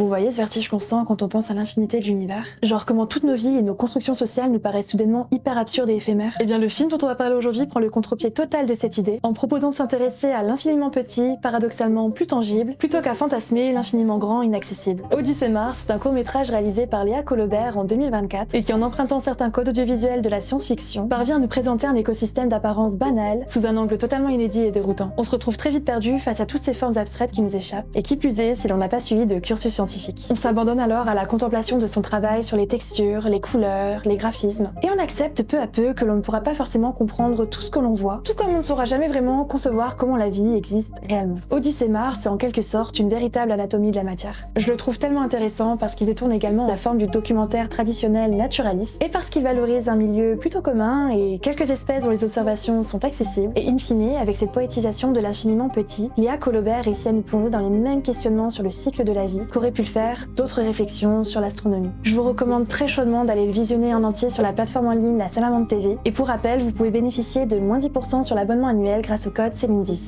Vous voyez ce vertige qu'on sent quand on pense à l'infinité de l'univers? Genre comment toutes nos vies et nos constructions sociales nous paraissent soudainement hyper absurdes et éphémères? Eh bien le film dont on va parler aujourd'hui prend le contre-pied total de cette idée, en proposant de s'intéresser à l'infiniment petit, paradoxalement plus tangible, plutôt qu'à fantasmer l'infiniment grand inaccessible. Odyssée Mars, c'est un court-métrage réalisé par Léa Colobert en 2024, et qui en empruntant certains codes audiovisuels de la science-fiction, parvient à nous présenter un écosystème d'apparence banale, sous un angle totalement inédit et déroutant. On se retrouve très vite perdu face à toutes ces formes abstraites qui nous échappent, et qui plus est si l'on n'a pas suivi de cursus scientifique. On s'abandonne alors à la contemplation de son travail sur les textures, les couleurs, les graphismes, et on accepte peu à peu que l'on ne pourra pas forcément comprendre tout ce que l'on voit, tout comme on ne saura jamais vraiment concevoir comment la vie existe réellement. Odyssée Mars est en quelque sorte une véritable anatomie de la matière. Je le trouve tellement intéressant parce qu'il détourne également la forme du documentaire traditionnel naturaliste, et parce qu'il valorise un milieu plutôt commun et quelques espèces dont les observations sont accessibles, et in fine, avec cette poétisation de l'infiniment petit, Léa Colobert réussit à nous plonger dans les mêmes questionnements sur le cycle de la vie qu'aurait pu le faire d'autres réflexions sur l'astronomie. Je vous recommande très chaudement d'aller le visionner en entier sur la plateforme en ligne La Salamandre TV, et pour rappel, vous pouvez bénéficier de moins 10% sur l'abonnement annuel grâce au code Céline10.